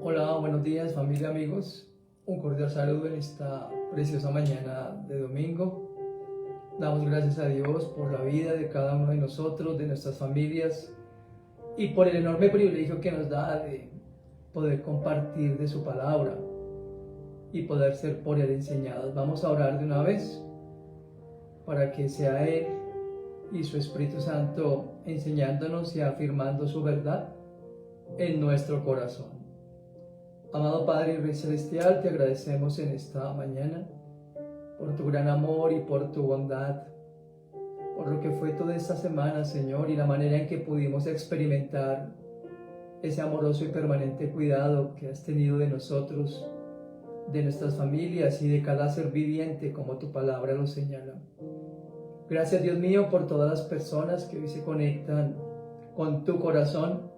Hola, buenos días familia, amigos. Un cordial saludo en esta preciosa mañana de domingo. Damos gracias a Dios por la vida de cada uno de nosotros, de nuestras familias y por el enorme privilegio que nos da de poder compartir de su palabra y poder ser por Él enseñados. Vamos a orar de una vez para que sea Él y su Espíritu Santo enseñándonos y afirmando su verdad en nuestro corazón. Amado Padre y Rey Celestial, te agradecemos en esta mañana por tu gran amor y por tu bondad, por lo que fue toda esta semana, Señor, y la manera en que pudimos experimentar ese amoroso y permanente cuidado que has tenido de nosotros, de nuestras familias y de cada ser viviente, como tu palabra lo señala. Gracias, Dios mío, por todas las personas que hoy se conectan con tu corazón.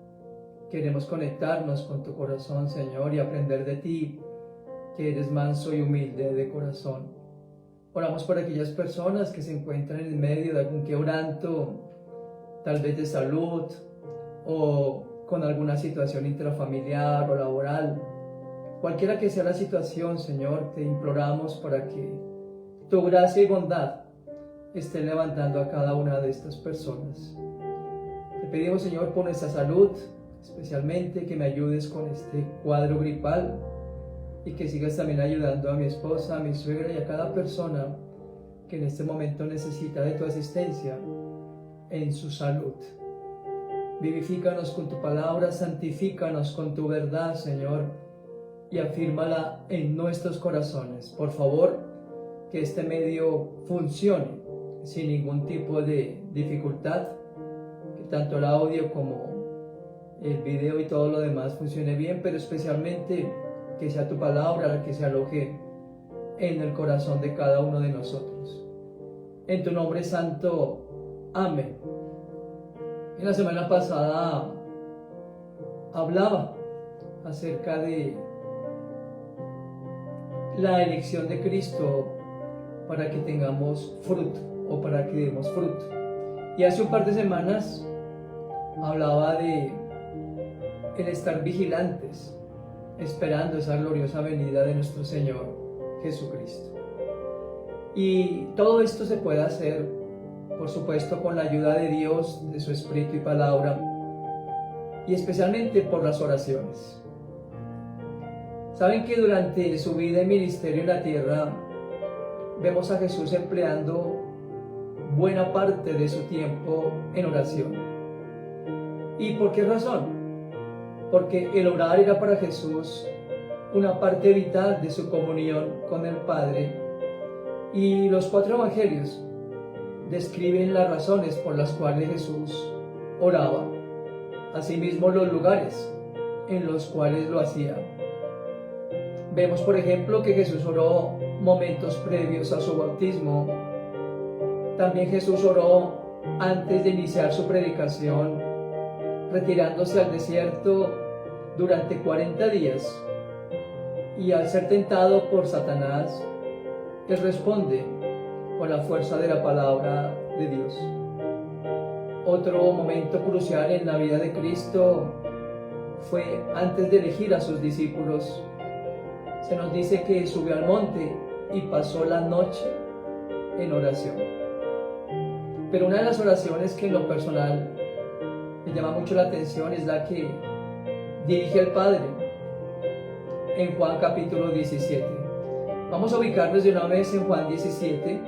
Queremos conectarnos con tu corazón, Señor, y aprender de ti, que eres manso y humilde de corazón. Oramos por aquellas personas que se encuentran en medio de algún quebranto, tal vez de salud o con alguna situación intrafamiliar o laboral. Cualquiera que sea la situación, Señor, te imploramos para que tu gracia y bondad esté levantando a cada una de estas personas. Te pedimos, Señor, por nuestra salud, especialmente que me ayudes con este cuadro gripal y que sigas también ayudando a mi esposa, a mi suegra y a cada persona que en este momento necesita de tu asistencia en su salud. Vivifícanos con tu palabra, santifícanos con tu verdad, Señor, y afírmala en nuestros corazones. Por favor, que este medio funcione sin ningún tipo de dificultad, que tanto el audio como el video y todo lo demás funcione bien, pero especialmente que sea tu palabra la que se aloje en el corazón de cada uno de nosotros. En tu nombre santo, amén. En la semana pasada hablaba acerca de la elección de Cristo para que tengamos fruto o para que demos fruto. Y hace un par de semanas hablaba de el estar vigilantes, esperando esa gloriosa venida de nuestro Señor Jesucristo. Y todo esto se puede hacer, por supuesto, con la ayuda de Dios, de su Espíritu y palabra, y especialmente por las oraciones. Saben que durante su vida y ministerio en la tierra, vemos a Jesús empleando buena parte de su tiempo en oración. ¿Y por qué razón? Porque el orar era para Jesús una parte vital de su comunión con el Padre, y los 4 evangelios describen las razones por las cuales Jesús oraba, asimismo los lugares en los cuales lo hacía. Vemos, por ejemplo, que Jesús oró momentos previos a su bautismo. También Jesús oró antes de iniciar su predicación, retirándose al desierto durante 40 días, y al ser tentado por Satanás, Él responde con la fuerza de la palabra de Dios. Otro momento crucial en la vida de Cristo fue antes de elegir a sus discípulos. Se nos dice que subió al monte y pasó la noche en oración. Pero una de las oraciones que en lo personal me llama mucho la atención es la que dirige el Padre en Juan capítulo 17. Vamos a ubicarnos de una vez en Juan 17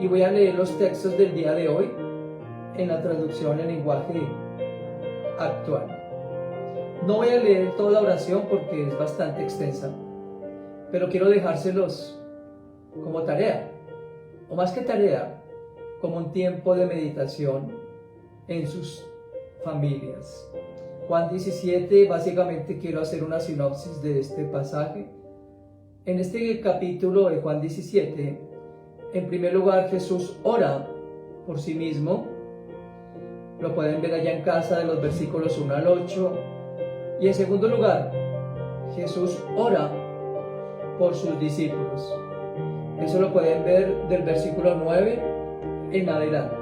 y voy a leer los textos del día de hoy en la traducción en lenguaje actual. No voy a leer toda la oración porque es bastante extensa, pero quiero dejárselos como tarea, o más que tarea, como un tiempo de meditación en sus familias. Juan 17, básicamente quiero hacer una sinopsis de este pasaje. En este capítulo de Juan 17, en primer lugar Jesús ora por sí mismo. Lo pueden ver allá en casa de los versículos 1 al 8. Y en segundo lugar, Jesús ora por sus discípulos. Eso lo pueden ver del versículo 9 en adelante.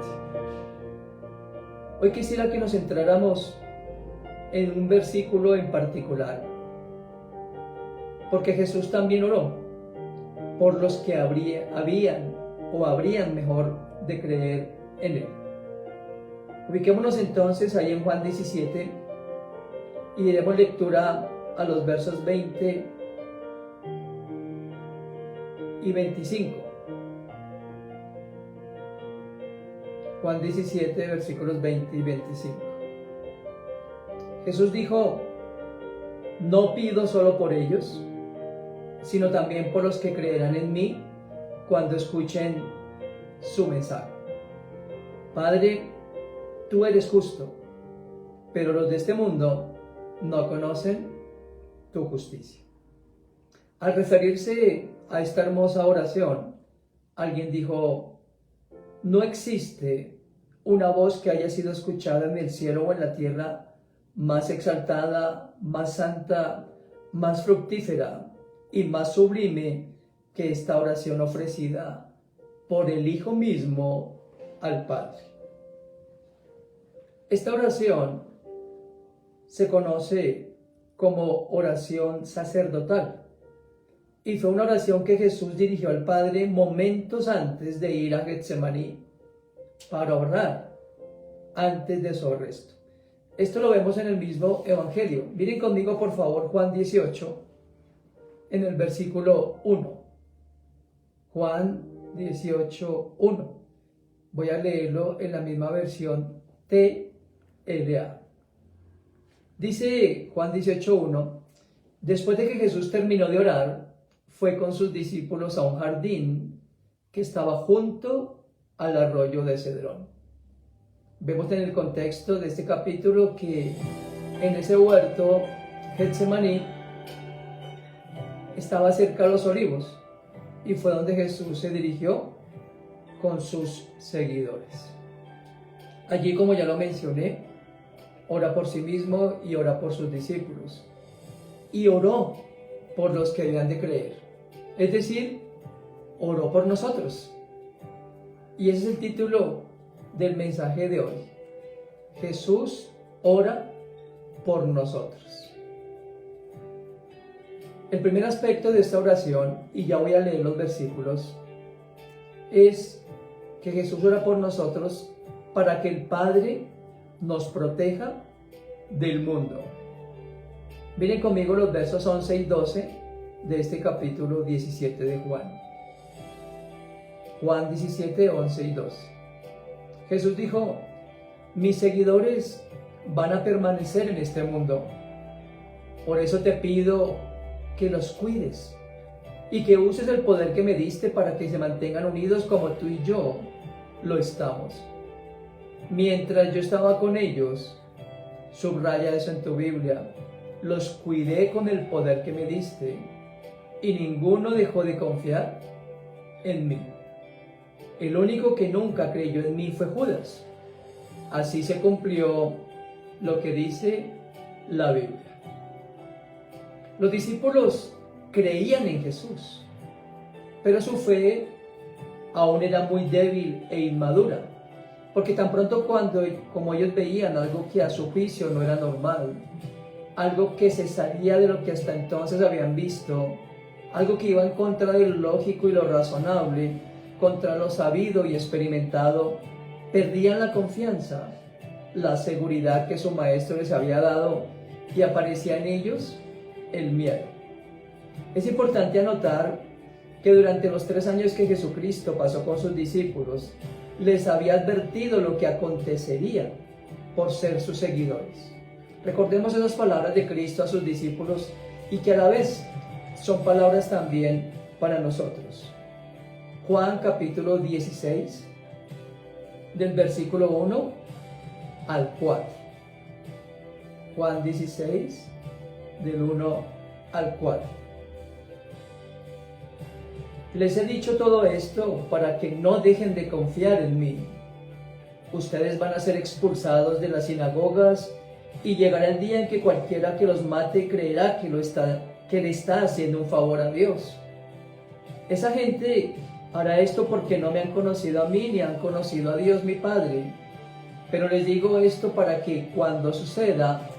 Hoy quisiera que nos centráramos en un versículo en particular, porque Jesús también oró por los que habrían mejor de creer en Él. Ubiquémonos entonces ahí en Juan 17 y diremos lectura a los versos 20 y 25. Juan 17, versículos 20 y 25. Jesús dijo: no pido solo por ellos, sino también por los que creerán en mí cuando escuchen su mensaje. Padre, tú eres justo, pero los de este mundo no conocen tu justicia. Al referirse a esta hermosa oración, alguien dijo: no existe una voz que haya sido escuchada en el cielo o en la tierra más exaltada, más santa, más fructífera y más sublime que esta oración ofrecida por el Hijo mismo al Padre. Esta oración se conoce como oración sacerdotal y fue una oración que Jesús dirigió al Padre momentos antes de ir a Getsemaní para orar antes de su arresto. Esto lo vemos en el mismo Evangelio. Miren conmigo por favor Juan 18 en el versículo 1. Juan 18, 1. Voy a leerlo en la misma versión TLA. Dice Juan 18:1: después de que Jesús terminó de orar, fue con sus discípulos a un jardín que estaba junto al arroyo de Cedrón. Vemos en el contexto de este capítulo que en ese huerto Getsemaní estaba cerca de los olivos y fue donde Jesús se dirigió con sus seguidores. Allí, como ya lo mencioné, ora por sí mismo y ora por sus discípulos. Y oró por los que habían de creer. Es decir, oró por nosotros. Y ese es el título del mensaje de hoy. Jesús ora por nosotros. El primer aspecto de esta oración, y ya voy a leer los versículos, es que Jesús ora por nosotros para que el Padre nos proteja del mundo. Miren conmigo los versos 11 y 12 de este capítulo 17 de Juan. Juan 17, 11 y 12. Jesús dijo: mis seguidores van a permanecer en este mundo. Por eso te pido que los cuides y que uses el poder que me diste para que se mantengan unidos como tú y yo lo estamos. Mientras yo estaba con ellos, subraya eso en tu Biblia, los cuidé con el poder que me diste y ninguno dejó de confiar en mí. El único que nunca creyó en mí fue Judas. Así se cumplió lo que dice la Biblia. Los discípulos creían en Jesús, pero su fe aún era muy débil e inmadura, porque tan pronto como ellos veían algo que a su juicio no era normal, algo que se salía de lo que hasta entonces habían visto, algo que iba en contra de lo lógico y lo razonable, contra lo sabido y experimentado, perdían la confianza, la seguridad que su maestro les había dado, y aparecía en ellos el miedo. Es importante anotar que durante los 3 años que Jesucristo pasó con sus discípulos, les había advertido lo que acontecería por ser sus seguidores. Recordemos esas palabras de Cristo a sus discípulos y que a la vez son palabras también para nosotros. Juan capítulo 16, del versículo 1 al 4. Juan 16, del 1 al 4. Les he dicho todo esto para que no dejen de confiar en mí. Ustedes van a ser expulsados de las sinagogas y llegará el día en que cualquiera que los mate creerá que le está haciendo un favor a Dios. Esa gente hará esto porque no me han conocido a mí ni han conocido a Dios mi Padre. Pero les digo esto para que cuando suceda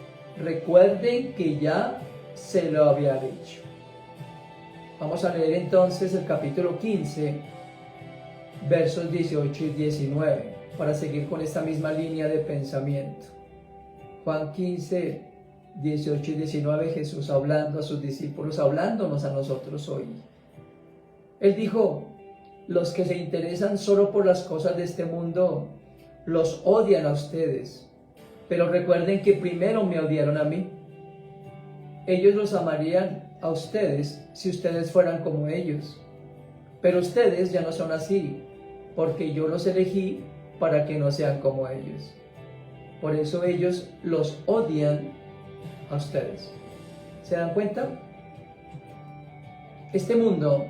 recuerden que ya se lo había dicho. Vamos a leer entonces el capítulo 15, versos 18 y 19, para seguir con esta misma línea de pensamiento. Juan 15, 18 y 19, Jesús hablando a sus discípulos, hablándonos a nosotros hoy. Él dijo: los que se interesan solo por las cosas de este mundo, los odian a ustedes, pero recuerden que primero me odiaron a mí. Ellos los amarían a ustedes si ustedes fueran como ellos, pero ustedes ya no son así, porque yo los elegí para que no sean como ellos. Por eso ellos los odian a ustedes. ¿Se dan cuenta? Este mundo,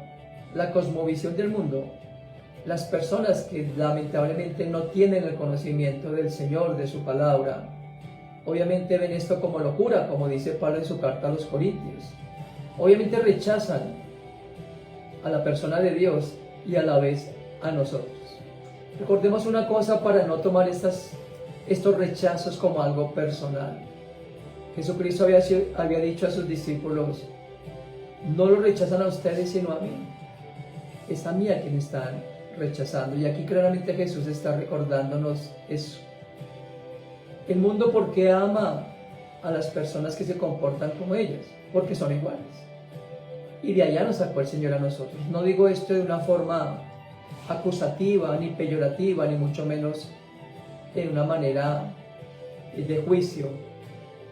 la cosmovisión del mundo, las personas que lamentablemente no tienen el conocimiento del Señor, de su palabra, obviamente ven esto como locura, como dice Pablo en su carta a los Corintios. Obviamente rechazan a la persona de Dios y a la vez a nosotros. Recordemos una cosa para no tomar estos rechazos como algo personal. Jesucristo había dicho a sus discípulos: no lo rechazan a ustedes sino a mí. Es a mí a quien están rechazando. Y aquí claramente Jesús está recordándonos eso. El mundo, ¿por qué ama a las personas que se comportan como ellas? Porque son iguales. Y de allá nos sacó el Señor a nosotros. No digo esto de una forma acusativa, ni peyorativa, ni mucho menos en una manera de juicio,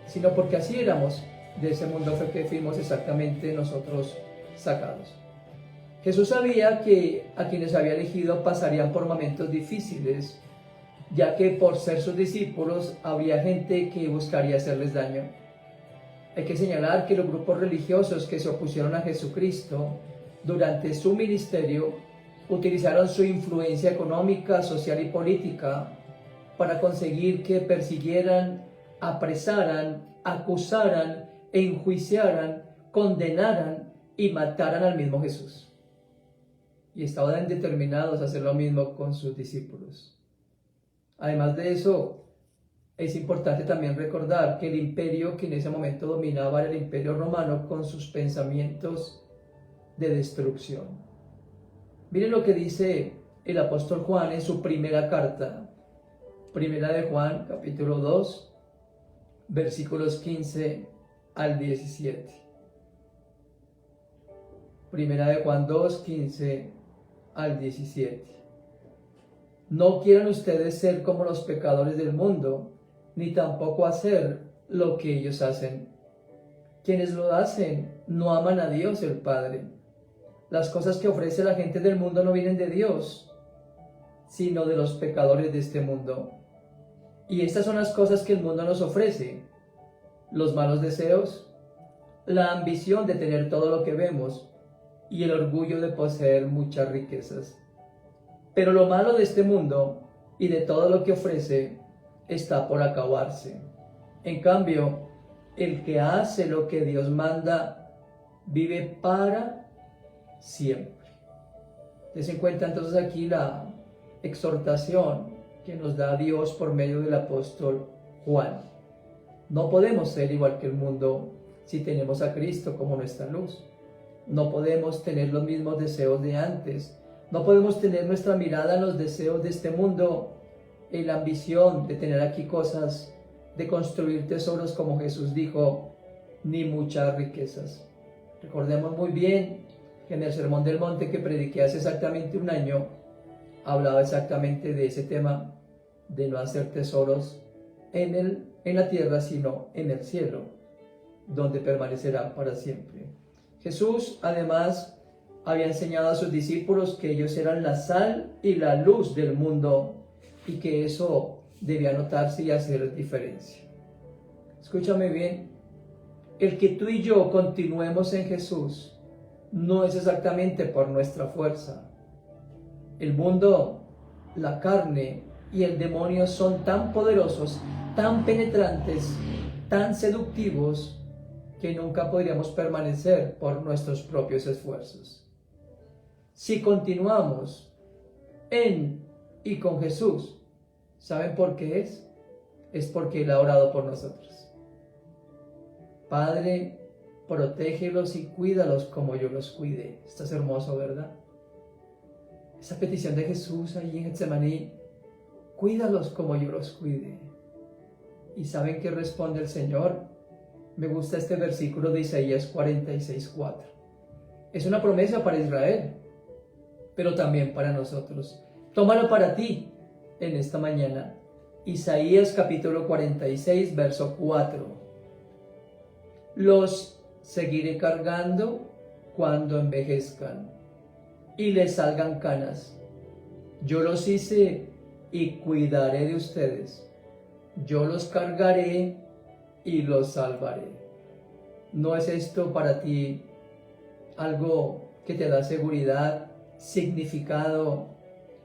sino porque así éramos. De ese mundo fue que fuimos exactamente nosotros sacados. Jesús sabía que a quienes había elegido pasarían por momentos difíciles, ya que por ser sus discípulos habría gente que buscaría hacerles daño. Hay que señalar que los grupos religiosos que se opusieron a Jesucristo durante su ministerio utilizaron su influencia económica, social y política para conseguir que persiguieran, apresaran, acusaran, enjuiciaran, condenaran y mataran al mismo Jesús. Y estaban determinados a hacer lo mismo con sus discípulos. Además de eso, es importante también recordar que el imperio que en ese momento dominaba era el imperio romano, con sus pensamientos de destrucción. Miren lo que dice el apóstol Juan en su primera carta, primera de Juan, capítulo 2, versículos 15 al 17. Primera de Juan 2, 15 al 17. No quieran ustedes ser como los pecadores del mundo, ni tampoco hacer lo que ellos hacen. Quienes lo hacen no aman a Dios el Padre. Las cosas que ofrece la gente del mundo no vienen de Dios, sino de los pecadores de este mundo. Y estas son las cosas que el mundo nos ofrece: los malos deseos, la ambición de tener todo lo que vemos y el orgullo de poseer muchas riquezas. Pero lo malo de este mundo y de todo lo que ofrece está por acabarse. En cambio, el que hace lo que Dios manda vive para siempre. Ten en cuenta entonces aquí la exhortación que nos da Dios por medio del apóstol Juan. No podemos ser igual que el mundo si tenemos a Cristo como nuestra luz. No podemos tener los mismos deseos de antes. No podemos tener nuestra mirada en los deseos de este mundo, en la ambición de tener aquí cosas, de construir tesoros como Jesús dijo, ni muchas riquezas. Recordemos muy bien que en el Sermón del Monte que prediqué hace exactamente un año, hablaba exactamente de ese tema, de no hacer tesoros en la tierra, sino en el cielo, donde permanecerán para siempre. Jesús, además, había enseñado a sus discípulos que ellos eran la sal y la luz del mundo y que eso debía notarse y hacer diferencia. Escúchame bien, el que tú y yo continuemos en Jesús no es exactamente por nuestra fuerza. El mundo, la carne y el demonio son tan poderosos, tan penetrantes, tan seductivos, que nunca podríamos permanecer por nuestros propios esfuerzos. Si continuamos en y con Jesús, ¿saben por qué es? Es porque Él ha orado por nosotros. Padre, protégelos y cuídalos como yo los cuidé. Esto es hermoso, ¿verdad? Esa petición de Jesús ahí en Getsemaní, cuídalos como yo los cuidé. ¿Y saben qué responde el Señor? Me gusta este versículo de Isaías 46:4. Es una promesa para Israel, pero también para nosotros. Tómalo para ti en esta mañana. Isaías capítulo 46, verso 4. Los seguiré cargando cuando envejezcan y les salgan canas. Yo los hice y cuidaré de ustedes. Yo los cargaré y los salvaré. ¿No es esto para ti algo que te da seguridad, significado,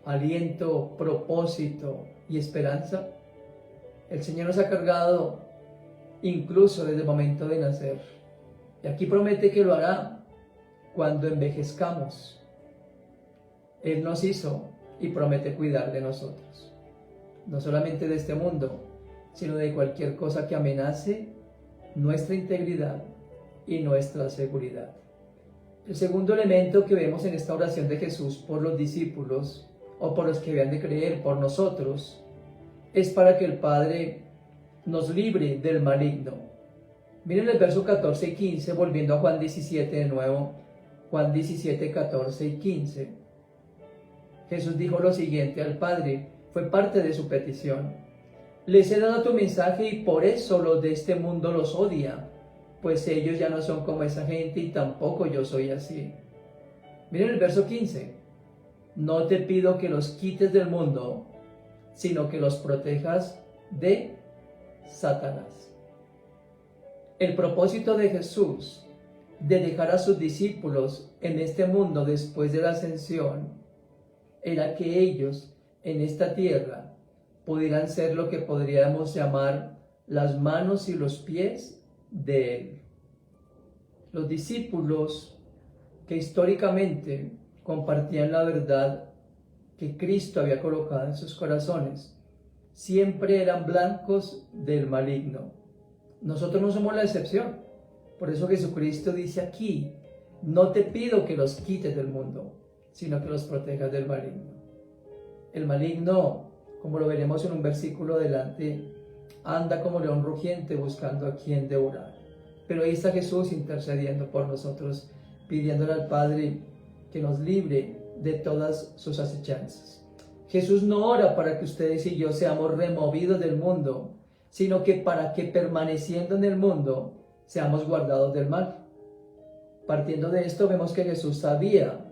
aliento, propósito y esperanza? El Señor nos ha cargado incluso desde el momento de nacer. Y aquí promete que lo hará cuando envejezcamos. Él nos hizo y promete cuidar de nosotros. No solamente de este mundo, sino de cualquier cosa que amenace nuestra integridad y nuestra seguridad. El segundo elemento que vemos en esta oración de Jesús por los discípulos, o por los que habían de creer, por nosotros, es para que el Padre nos libre del maligno. Miren el verso 14 y 15, volviendo a Juan 17 de nuevo, Juan 17, 14 y 15. Jesús dijo lo siguiente al Padre, fue parte de su petición. Les he dado tu mensaje y por eso los de este mundo los odia, pues ellos ya no son como esa gente y tampoco yo soy así. Miren el verso 15. No te pido que los quites del mundo, sino que los protejas de Satanás. El propósito de Jesús de dejar a sus discípulos en este mundo después de la ascensión era que ellos en esta tierra pudieran ser lo que podríamos llamar las manos y los pies de Él. Los discípulos que históricamente compartían la verdad que Cristo había colocado en sus corazones, siempre eran blancos del maligno. Nosotros no somos la excepción. Por eso Jesucristo dice aquí, no te pido que los quites del mundo, sino que los protejas del maligno. El maligno, como lo veremos en un versículo adelante, anda como león rugiente buscando a quien devorar. Pero ahí está Jesús intercediendo por nosotros, pidiéndole al Padre que nos libre de todas sus acechanzas. Jesús no ora para que ustedes y yo seamos removidos del mundo, sino que para que permaneciendo en el mundo seamos guardados del mal. Partiendo de esto vemos que Jesús sabía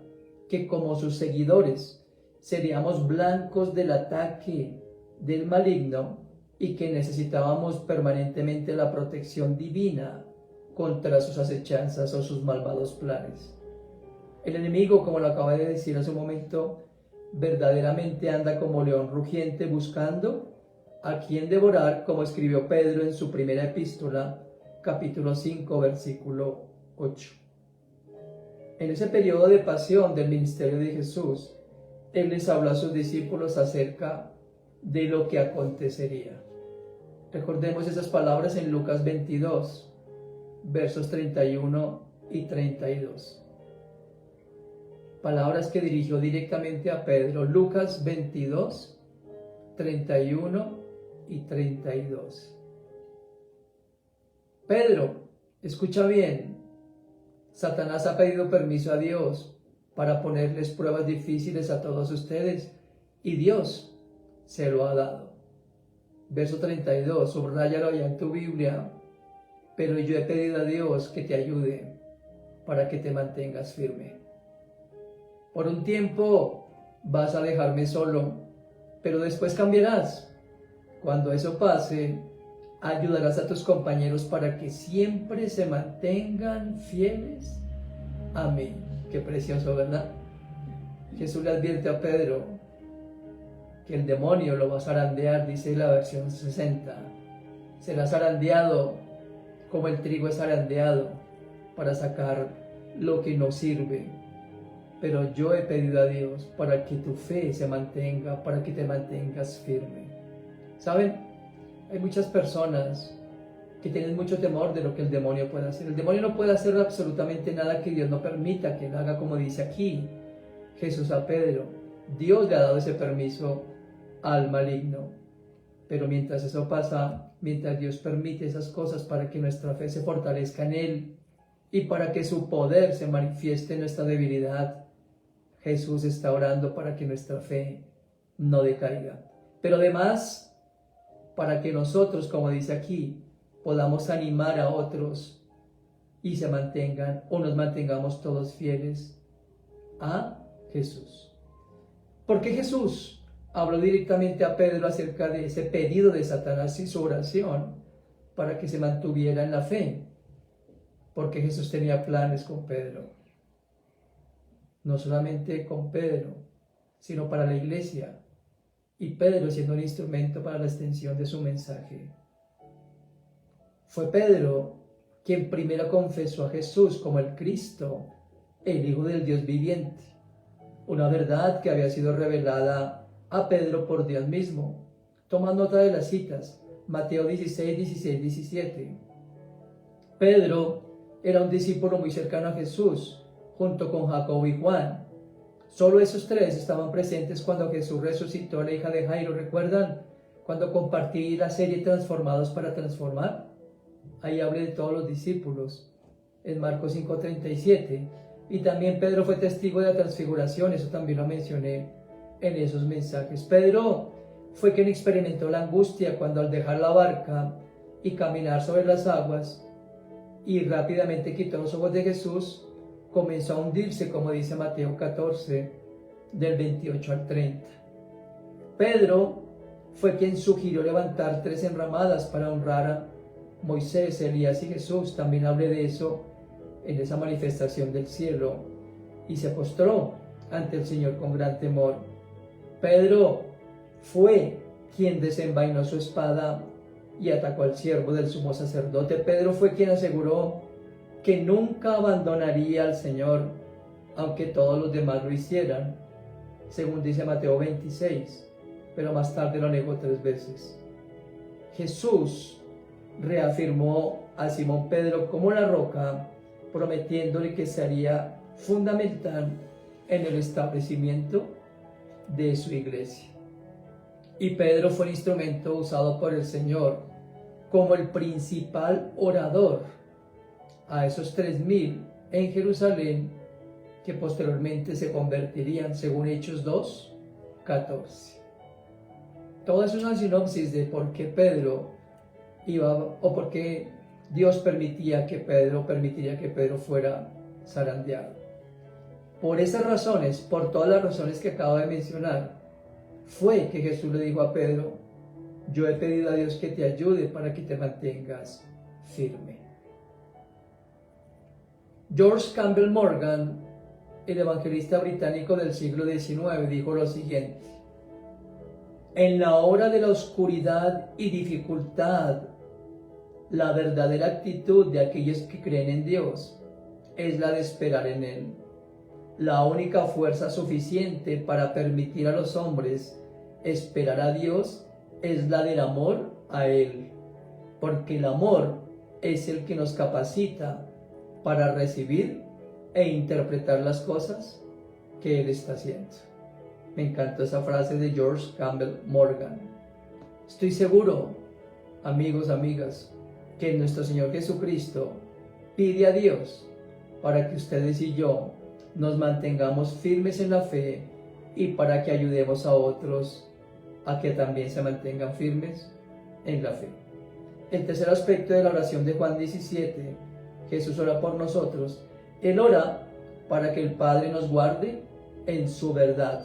que como sus seguidores seríamos blancos del ataque del maligno y que necesitábamos permanentemente la protección divina contra sus acechanzas o sus malvados planes. El enemigo, como lo acaba de decir hace un momento, verdaderamente anda como león rugiente buscando a quien devorar, como escribió Pedro en su primera epístola, capítulo 5, versículo 8. En ese periodo de pasión del ministerio de Jesús, Él les habló a sus discípulos acerca de lo que acontecería. Recordemos esas palabras en Lucas 22, versos 31 y 32. Palabras que dirigió directamente a Pedro. Lucas 22, 31 y 32. Pedro, escucha bien. Satanás ha pedido permiso a Dios para ponerles pruebas difíciles a todos ustedes y Dios se lo ha dado. Verso 32, subráyalo allá en tu Biblia. Pero yo he pedido a Dios que te ayude para que te mantengas firme. Por un tiempo vas a dejarme solo, pero después cambiarás. Cuando eso pase, ayudarás a tus compañeros para que siempre se mantengan fieles a mí. Qué precioso, ¿verdad? Jesús le advierte a Pedro que el demonio lo va a zarandear, dice la versión 60. Será zarandeado como el trigo es zarandeado para sacar lo que no sirve. Pero yo he pedido a Dios para que tu fe se mantenga, para que te mantengas firme. ¿Saben? Hay muchas personas que tienen mucho temor de lo que el demonio puede hacer. El demonio no puede hacer absolutamente nada que Dios no permita que él haga, como dice aquí Jesús a Pedro. Dios le ha dado ese permiso al maligno. Pero mientras eso pasa, mientras Dios permite esas cosas para que nuestra fe se fortalezca en Él y para que su poder se manifieste en nuestra debilidad, Jesús está orando para que nuestra fe no decaiga. Pero además, para que nosotros, como dice aquí, podamos animar a otros y se mantengan o nos mantengamos todos fieles a Jesús. Porque Jesús habló directamente a Pedro acerca de ese pedido de Satanás y su oración para que se mantuviera en la fe. Porque Jesús tenía planes con Pedro. No solamente con Pedro, sino para la iglesia. Y Pedro siendo un instrumento para la extensión de su mensaje. Fue Pedro quien primero confesó a Jesús como el Cristo, el Hijo del Dios viviente. Una verdad que había sido revelada a Pedro por Dios mismo. Toma nota de las citas. Mateo 16, 16, 17. Pedro era un discípulo muy cercano a Jesús, junto con Jacobo y Juan. Solo esos tres estaban presentes cuando Jesús resucitó a la hija de Jairo. ¿Recuerdan cuando compartí la serie Transformados para Transformar? Ahí hablé de todos los discípulos, en Marcos 5:37. Y también Pedro fue testigo de la transfiguración, eso también lo mencioné en esos mensajes. Pedro fue quien experimentó la angustia cuando al dejar la barca y caminar sobre las aguas y rápidamente quitó los ojos de Jesús, comenzó a hundirse, como dice Mateo 14, del 28 al 30. Pedro fue quien sugirió levantar 3 enramadas para honrar a Moisés, Elías y Jesús. También hablé de eso en esa manifestación del cielo, y se postró ante el Señor con gran temor. Pedro fue quien desenvainó su espada y atacó al siervo del sumo sacerdote. Pedro fue quien aseguró que nunca abandonaría al Señor, aunque todos los demás lo hicieran, según dice Mateo 26, pero más tarde lo negó 3 veces. Jesús reafirmó a Simón Pedro como la roca, prometiéndole que sería fundamental en el establecimiento de su iglesia. Y Pedro fue el instrumento usado por el Señor como el principal orador a esos 3,000 en Jerusalén, que posteriormente se convertirían, según Hechos 2:14. Todo es una sinopsis de por qué Pedro iba, o por qué Dios permitiría que Pedro fuera zarandeado. Por esas razones, por todas las razones que acabo de mencionar, fue que Jesús le dijo a Pedro: yo he pedido a Dios que te ayude para que te mantengas firme. George Campbell Morgan, el evangelista británico del siglo XIX, dijo lo siguiente: en la hora de la oscuridad y dificultad, la verdadera actitud de aquellos que creen en Dios es la de esperar en Él. La única fuerza suficiente para permitir a los hombres esperar a Dios es la del amor a Él, porque el amor es el que nos capacita para recibir e interpretar las cosas que Él está haciendo. Me encantó esa frase de George Campbell Morgan. Estoy seguro, amigos, amigas, que nuestro Señor Jesucristo pide a Dios para que ustedes y yo nos mantengamos firmes en la fe y para que ayudemos a otros a que también se mantengan firmes en la fe. El tercer aspecto de la oración de Juan 17, Jesús ora por nosotros. Él ora para que el Padre nos guarde en su verdad,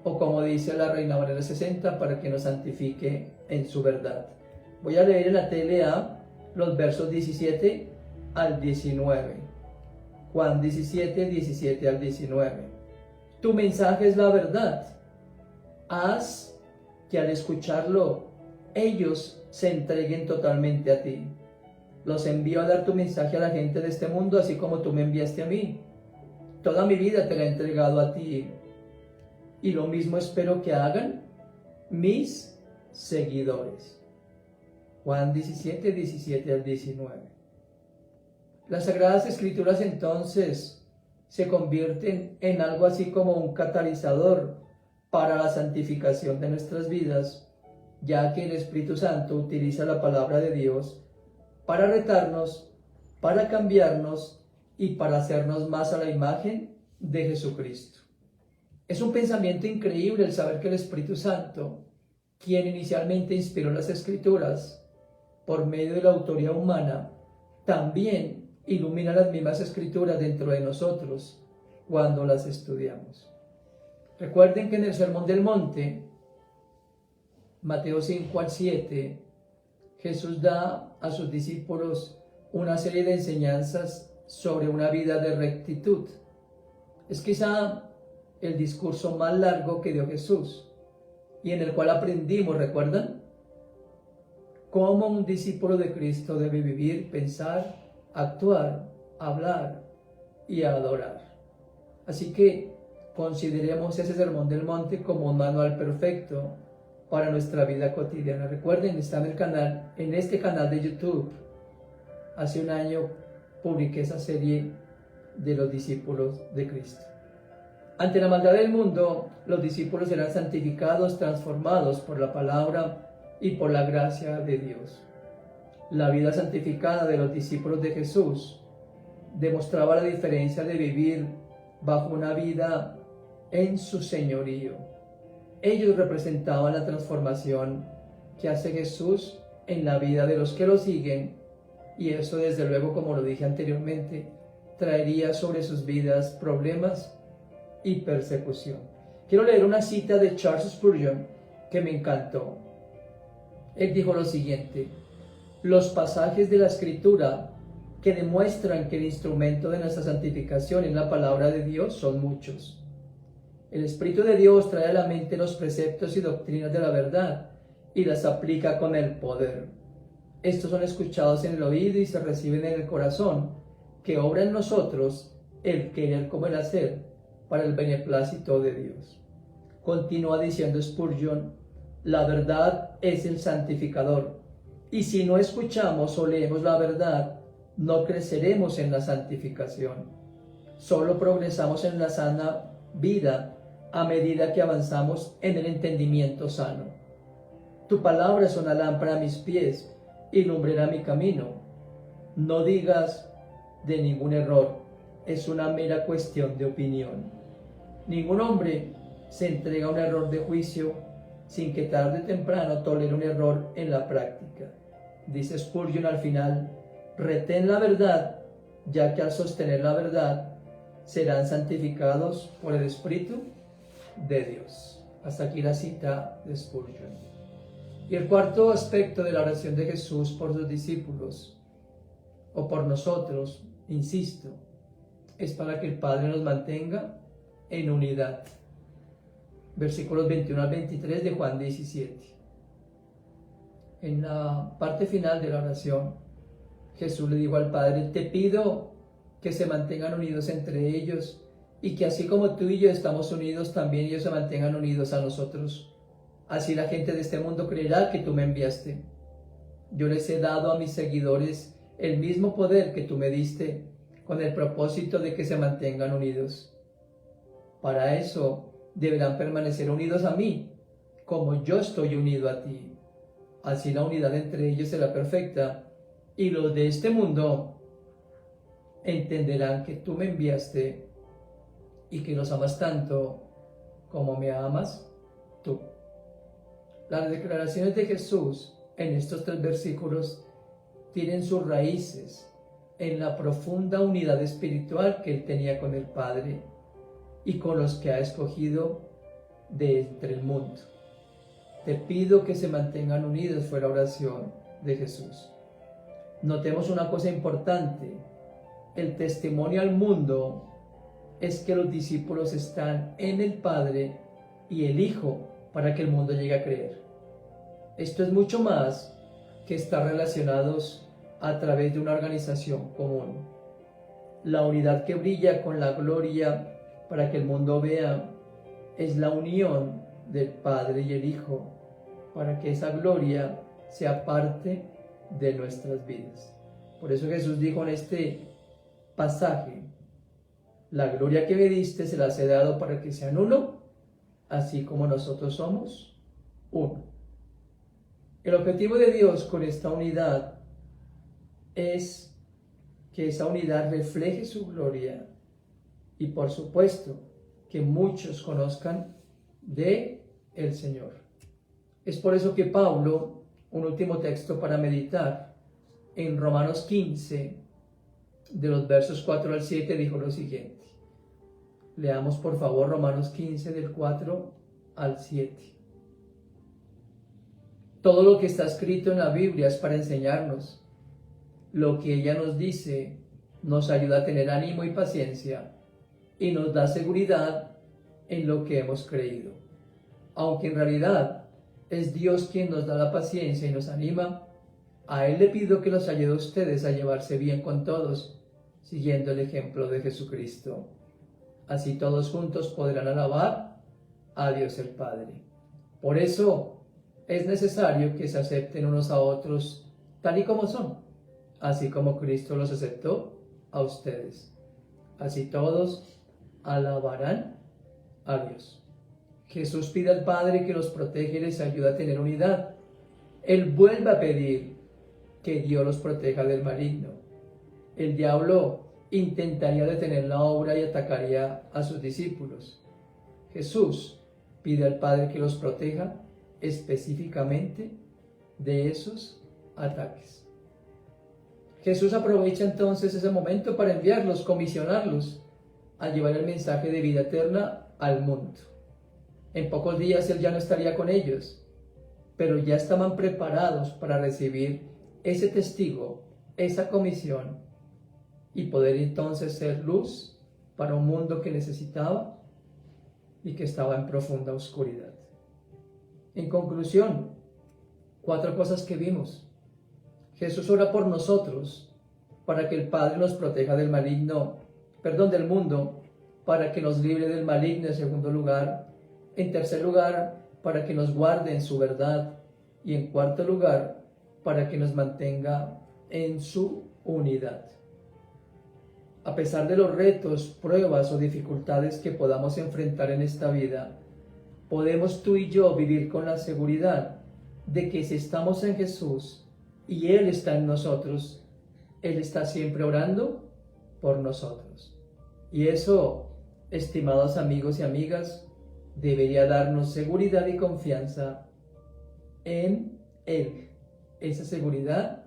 o como dice la Reina Valera 60, para que nos santifique en su verdad. Voy a leer en la TLA los versos 17 al 19. Juan 17, 17 al 19. Tu mensaje es la verdad. Haz que al escucharlo ellos se entreguen totalmente a ti. Los envío a dar tu mensaje a la gente de este mundo, así como tú me enviaste a mí. Toda mi vida te la he entregado a ti. Y lo mismo espero que hagan mis seguidores. Juan 17, 17 al 19. Las Sagradas Escrituras entonces se convierten en algo así como un catalizador para la santificación de nuestras vidas, ya que el Espíritu Santo utiliza la palabra de Dios para retarnos, para cambiarnos y para hacernos más a la imagen de Jesucristo. Es un pensamiento increíble el saber que el Espíritu Santo, quien inicialmente inspiró las Escrituras por medio de la autoría humana, también ilumina las mismas Escrituras dentro de nosotros cuando las estudiamos. Recuerden que en el Sermón del Monte, Mateo 5 al 7, Jesús da a sus discípulos una serie de enseñanzas sobre una vida de rectitud. Es quizá el discurso más largo que dio Jesús y en el cual aprendimos, ¿recuerdan?, cómo un discípulo de Cristo debe vivir, pensar, actuar, hablar y adorar. Así que consideremos ese Sermón del Monte como un manual perfecto para nuestra vida cotidiana. Recuerden, está en el canal, en este canal de YouTube. Hace un año publiqué esa serie de los discípulos de Cristo. Ante la maldad del mundo, los discípulos serán santificados, transformados por la palabra y por la gracia de Dios. La vida santificada de los discípulos de Jesús demostraba la diferencia de vivir bajo una vida en su señorío. Ellos representaban la transformación que hace Jesús en la vida de los que lo siguen, y eso, desde luego, como lo dije anteriormente, traería sobre sus vidas problemas y persecución. Quiero leer una cita de Charles Spurgeon que me encantó. Él dijo lo siguiente: los pasajes de la Escritura que demuestran que el instrumento de nuestra santificación es la palabra de Dios son muchos. El Espíritu de Dios trae a la mente los preceptos y doctrinas de la verdad y las aplica con el poder. Estos son escuchados en el oído y se reciben en el corazón, que obra en nosotros el querer como el hacer para el beneplácito de Dios. Continúa diciendo Spurgeon: la verdad es el santificador, y si no escuchamos o leemos la verdad, no creceremos en la santificación. Solo progresamos en la sana vida a medida que avanzamos en el entendimiento sano. Tu palabra es una lámpara a mis pies y lumbrera mi camino. No digas de ningún error, es una mera cuestión de opinión. Ningún hombre se entrega a un error de juicio sin que tarde o temprano tolere un error en la práctica. Dice Spurgeon al final: retén la verdad, ya que al sostener la verdad serán santificados por el Espíritu de Dios. Hasta aquí la cita de Spurgeon. Y el cuarto aspecto de la oración de Jesús por sus discípulos, o por nosotros, insisto, es para que el Padre nos mantenga en unidad. Versículos 21 al 23 de Juan 17. En la parte final de la oración, Jesús le dijo al Padre: te pido que se mantengan unidos entre ellos, y que así como tú y yo estamos unidos, también ellos se mantengan unidos a nosotros. Así la gente de este mundo creerá que tú me enviaste. Yo les he dado a mis seguidores el mismo poder que tú me diste, con el propósito de que se mantengan unidos. Para eso deberán permanecer unidos a mí, como yo estoy unido a ti. Así la unidad entre ellos será perfecta, y los de este mundo entenderán que tú me enviaste y que los amas tanto como me amas tú. Las declaraciones de Jesús en estos 3 versículos tienen sus raíces en la profunda unidad espiritual que él tenía con el Padre y con los que ha escogido de entre el mundo. Te pido que se mantengan unidos, fue la oración de Jesús. Notemos una cosa importante: el testimonio al mundo es que los discípulos están en el Padre y el Hijo para que el mundo llegue a creer. Esto es mucho más que estar relacionados a través de una organización común. La unidad que brilla con la gloria para que el mundo vea es la unión del Padre y el Hijo, para que esa gloria sea parte de nuestras vidas. Por eso Jesús dijo en este pasaje: la gloria que me diste se las he dado para que sean uno, así como nosotros somos uno. El objetivo de Dios con esta unidad es que esa unidad refleje su gloria y, por supuesto, que muchos conozcan de el Señor. Es por eso que Pablo, un último texto para meditar, en Romanos 15, de los versos 4 al 7, dijo lo siguiente. Leamos por favor Romanos 15, del 4 al 7. Todo lo que está escrito en la Biblia es para enseñarnos. Lo que ella nos dice nos ayuda a tener ánimo y paciencia y nos da seguridad en lo que hemos creído. Aunque en realidad es Dios quien nos da la paciencia y nos anima, a Él le pido que los ayude a ustedes a llevarse bien con todos, siguiendo el ejemplo de Jesucristo. Así todos juntos podrán alabar a Dios el Padre. Por eso es necesario que se acepten unos a otros tal y como son, así como Cristo los aceptó a ustedes. Así todos alabarán a Dios. Jesús pide al Padre que los proteja y les ayude a tener unidad. Él vuelve a pedir que Dios los proteja del maligno. El diablo intentaría detener la obra y atacaría a sus discípulos. Jesús pide al Padre que los proteja específicamente de esos ataques. Jesús aprovecha entonces ese momento para enviarlos, comisionarlos a llevar el mensaje de vida eterna al mundo. En pocos días Él ya no estaría con ellos, pero ya estaban preparados para recibir ese testigo, esa comisión, y poder entonces ser luz para un mundo que necesitaba y que estaba en profunda oscuridad. En conclusión, 4 cosas que vimos. Jesús ora por nosotros para que el Padre nos proteja del del mundo, para que nos libre del maligno en segundo lugar. En tercer lugar, para que nos guarde en su verdad. Y en cuarto lugar, para que nos mantenga en su unidad. A pesar de los retos, pruebas o dificultades que podamos enfrentar en esta vida, podemos tú y yo vivir con la seguridad de que si estamos en Jesús y Él está en nosotros, Él está siempre orando por nosotros. Y eso, estimados amigos y amigas, debería darnos seguridad y confianza en Él, esa seguridad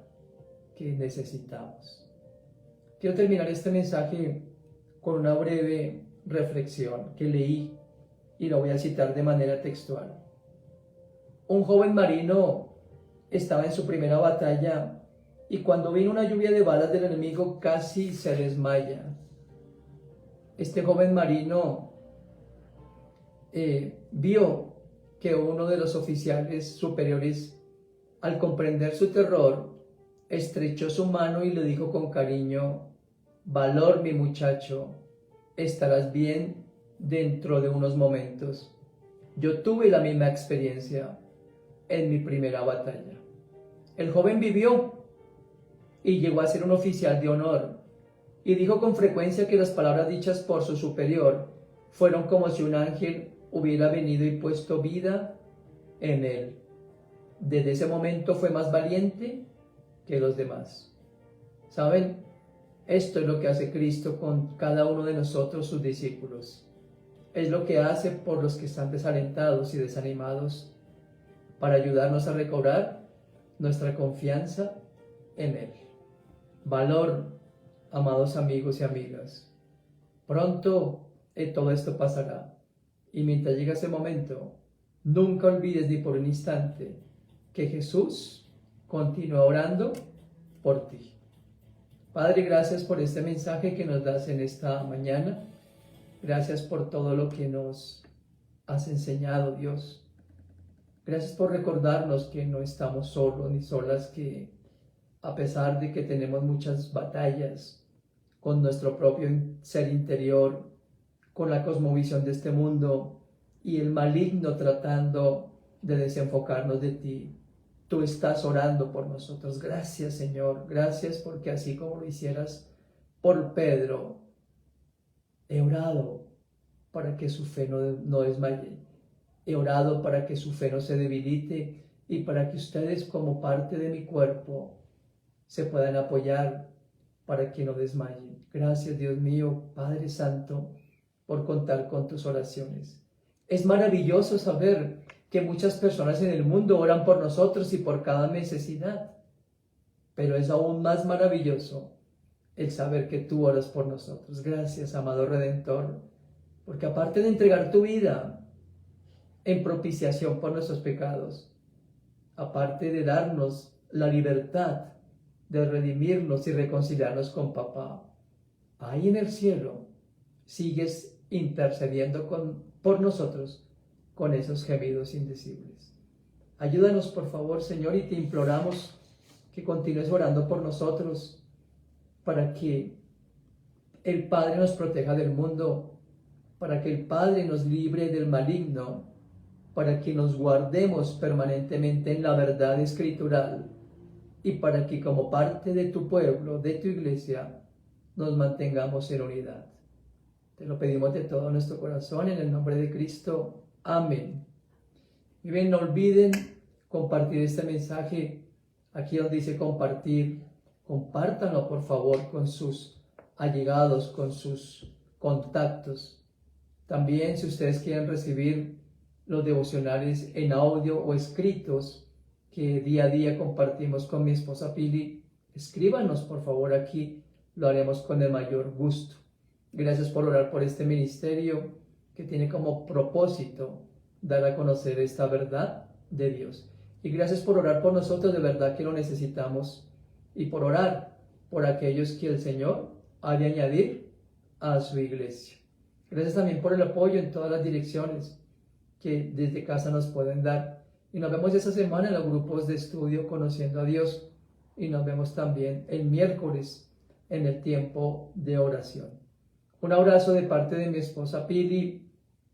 que necesitamos. Quiero terminar este mensaje con una breve reflexión que leí y la voy a citar de manera textual. Un joven marino estaba en su primera batalla y cuando vino una lluvia de balas del enemigo casi se desmaya. Este joven marino vio que uno de los oficiales superiores, al comprender su terror, estrechó su mano y le dijo con cariño: valor, mi muchacho, estarás bien dentro de unos momentos. Yo tuve la misma experiencia en mi primera batalla. El joven vivió y llegó a ser un oficial de honor, y dijo con frecuencia que las palabras dichas por su superior fueron como si un ángel hubiera venido y puesto vida en él. Desde ese momento fue más valiente que los demás. ¿Saben? Esto es lo que hace Cristo con cada uno de nosotros, sus discípulos. Es lo que hace por los que están desalentados y desanimados, para ayudarnos a recobrar nuestra confianza en Él. Valor, amados amigos y amigas. Pronto todo esto pasará. Y mientras llega ese momento, nunca olvides ni por un instante que Jesús continúa orando por ti. Padre, gracias por este mensaje que nos das en esta mañana. Gracias por todo lo que nos has enseñado, Dios. Gracias por recordarnos que no estamos solos ni solas, que a pesar de que tenemos muchas batallas con nuestro propio ser interior, con la cosmovisión de este mundo y el maligno tratando de desenfocarnos de ti, tú estás orando por nosotros. Gracias, Señor. Gracias porque así como lo hicieras por Pedro, he orado para que su fe no desmaye. He orado para que su fe no se debilite y para que ustedes como parte de mi cuerpo se puedan apoyar para que no desmayen. Gracias, Dios mío, Padre Santo, por contar con tus oraciones. Es maravilloso saber que muchas personas en el mundo oran por nosotros y por cada necesidad, pero es aún más maravilloso el saber que tú oras por nosotros. Gracias, amado Redentor, porque aparte de entregar tu vida en propiciación por nuestros pecados, aparte de darnos la libertad de redimirnos y reconciliarnos con papá, ahí en el cielo sigues intercediendo por nosotros con esos gemidos indecibles. Ayúdanos, por favor, Señor, y te imploramos que continúes orando por nosotros para que el Padre nos proteja del mundo, para que el Padre nos libre del maligno, para que nos guardemos permanentemente en la verdad escritural y para que como parte de tu pueblo, de tu iglesia, nos mantengamos en unidad. Te lo pedimos de todo nuestro corazón en el nombre de Cristo. Amén. Y bien, no olviden compartir este mensaje. Aquí donde dice compartir, compártanlo por favor con sus allegados, con sus contactos. También si ustedes quieren recibir los devocionales en audio o escritos que día a día compartimos con mi esposa Pili, escríbanos por favor aquí, lo haremos con el mayor gusto. Gracias por orar por este ministerio que tiene como propósito dar a conocer esta verdad de Dios. Y gracias por orar por nosotros, de verdad que lo necesitamos, y por orar por aquellos que el Señor ha de añadir a su iglesia. Gracias también por el apoyo en todas las direcciones que desde casa nos pueden dar. Y nos vemos esta semana en los grupos de estudio Conociendo a Dios. Y nos vemos también el miércoles en el tiempo de oración. Un abrazo de parte de mi esposa Pili.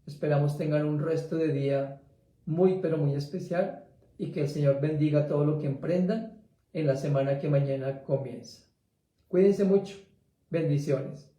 Esperamos tengan un resto de día muy pero muy especial y que el Señor bendiga todo lo que emprendan en la semana que mañana comienza. Cuídense mucho. Bendiciones.